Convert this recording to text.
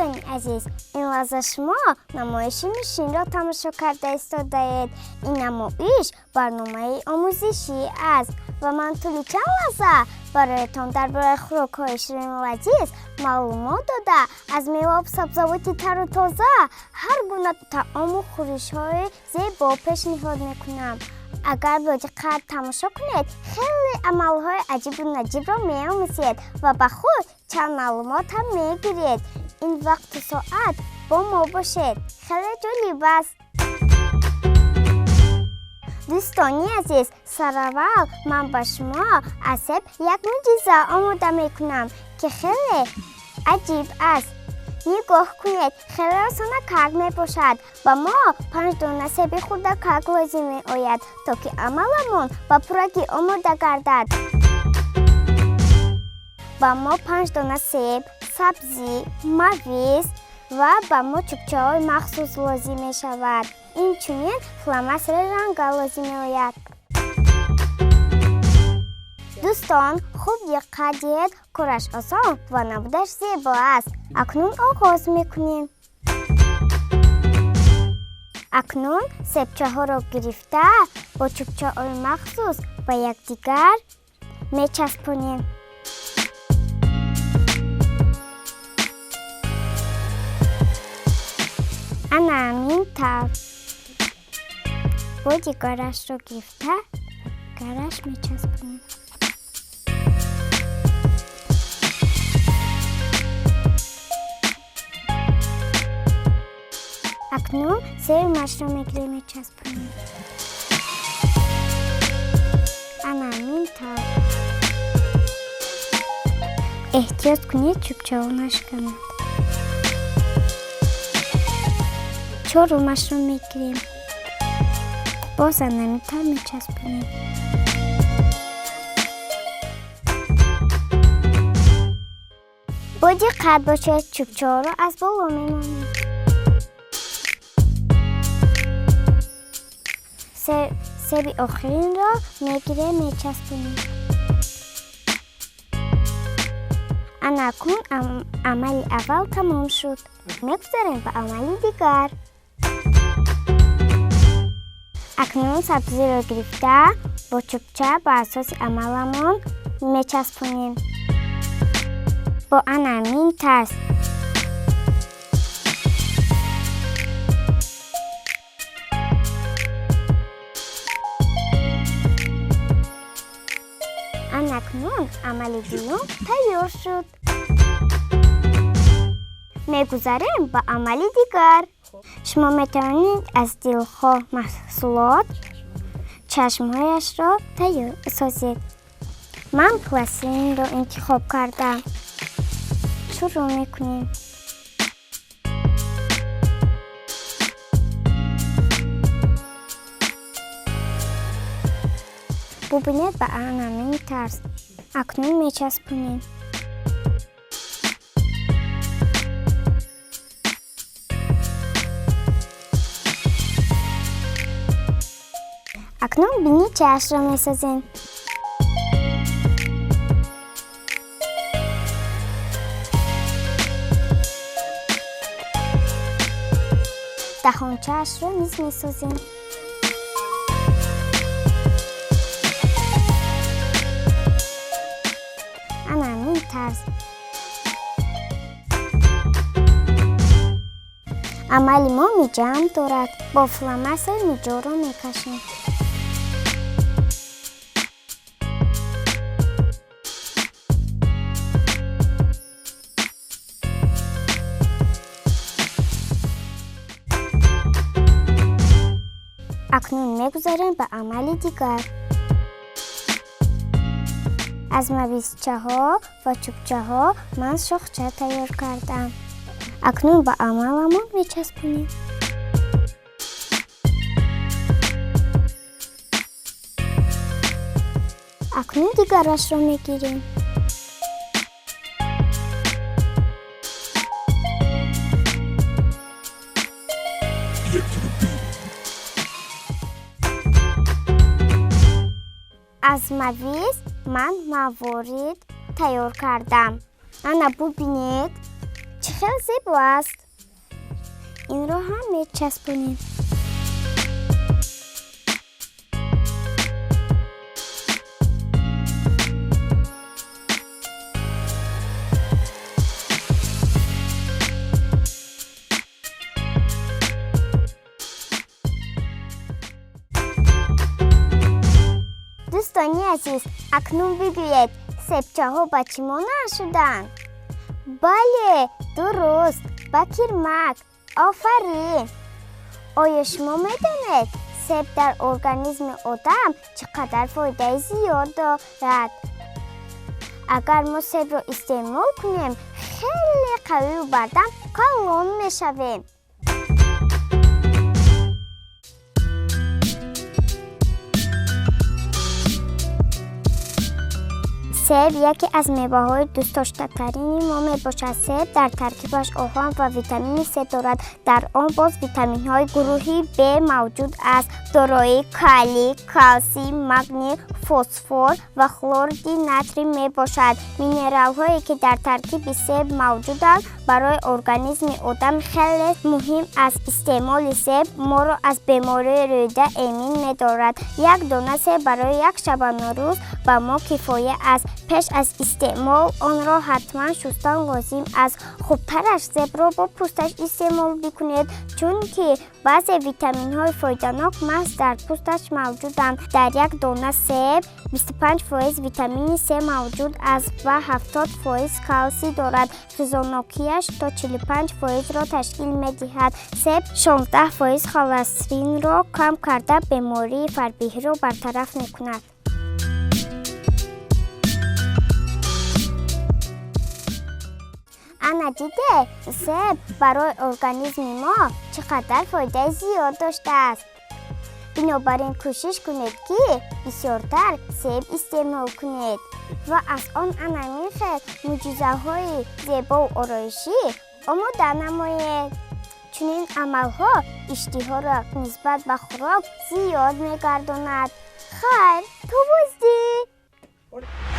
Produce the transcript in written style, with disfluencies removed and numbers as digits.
دوستان عزیز، این لحظه شما نمایش نوشین را تماشا کرده ایستاده‌اید. این نمایش برنامه آموزشی است و من طولی چند لحظه برایتان درباره خوراک‌های شیرین و لذیذ معلومات داده از میوه و سبزیجات تر و تازه هر گونه طعام و خورش‌های زیبا پیشنهاد می‌کنم. اگر با دقت تماشا کنید خیلی عمل‌های عجیب و نجیب را می‌آموزید و به خود چند معلومات هم می‌گیرید. این وقت و ساعت با ما باشید، خیلی جالب است. دوستانی عزیز، سراول من با شما اسب یک معجزه آماده می‌کنم که خیلی عجیب است. نگاه کنید، خیلی آسان کار می باشد و ما 5 دانه سیب خردک لازم می آید تا که عملمون با پورگی آماده گردد. با ما 5 دانه سیب، سبزی، مویز و با ما چوبچه‌های مخصوص لازم می شود. این چنین فلماستر رنگ لازم می آید. دوستان خوب دقت دهید، کارش آسان و نبودش زیبا است. اکنون آغاز میکنیم. اکنون سیبچه ها را گرفته با چوبچه های مخصوص به یکدیگر میچسبانیم. همین طور با دیگرش را گرفته گرش میچسبانیم. اکنون سیبش را میگیریم میچسبانیم. همین طور احتیاط کنید چوبچه ها نشکند. چهارمش را میگیریم، باز همین طور میچسبانیم. با دقت باشید، چوبچه ها را از بالا میمانیم. سیب آخرین را میگیریم میچسبانیم. اکنون عمل اول تمام شد. میگذاریم به عمل دیگر. اکنون سبزی را گرفته با چوبچه به اساس عملمون میچسبانیم. با همین طرز اکنون عمل دوم تیار شد. میگذاریم به عمل دیگر. شما میتوانید از دلخواه محصولات چشمهایش را تیار سازید. من پلاستیلین را انتخاب کردم. شروع میکنیم. ببینید به همین طرز اکنون میچسبونیم. اکنون بینی چشم را میسازیم. دهانچه‌اش را نیز میسازیم. همین طرز عمل ما میجم دارد. با فلماستر میجا را میکشیم. اکنون میگذاریم به عمل دیگر. از مویزچه ها و چوبچه ها من شاخچه تیار کردم. اکنون به عملمون میچسبونیم. اکنون دیگرش رو میگیریم. از مویز من موارد تیار کردم. انا ببینید چه خیلی زیبا است. این رو هم میچسبونیم. دوستانی عزیز، اکنون بگویید سیبچه‌ها با چی مانند شدند؟ بله، درست، با کرمک. آفرین. آیا شما می‌دانید سیب در ارگانیسم آدم چقدر فایده زیاد دارد؟ اگر ما سیب را استعمال کنیم خیلی قوی و بدن کلان می‌شویم. سیب یکی از میوه‌های دوست داشته‌ترین ما میباشد. سیب در ترکیبش آهن و ویتامین C دارد. در آن باز ویتامین‌های گروه B موجود است. دارای کالی، کلسیم، مگنی، فسفر و کلورید ناتری میباشد. مینرال‌هایی که در ترکیب سیب موجودند برای ارگانیسم آدم خیلی مهم است. استعمال سیب ما را از بیماری روده امین می‌دارد. یک دانه سیب برای یک شبانه روز با ما کفایت است. پیش از استعمال آن را حتما شستن لازم است. خوبترش سیب را با پوستش استعمال بکنید، چون که بعضی ویتامین های فایده‌ناک محض در پوستش موجودند. در یک دانه سیب 25% ویتامین C موجود است و 70% کلسیم دارد. غذاناکیش تا 45% را تشکیل می‌دهد. سیب 16% کلسترول را کم کرده بیماری فربهی را برطرف می‌کند. انا دیده سیب برای ارگانیسم ما چقدر فایده زیاد داشته است. بنابراین کوشش کنید که بسیارتر سیب استعمال کنید و از آن انا میخواهید معجزه‌های زیبا و آرایشی آماده نمایید. چنین عملها اشتها را نسبت به خوراک زیاد میگرداند. خیر، تو بازدید.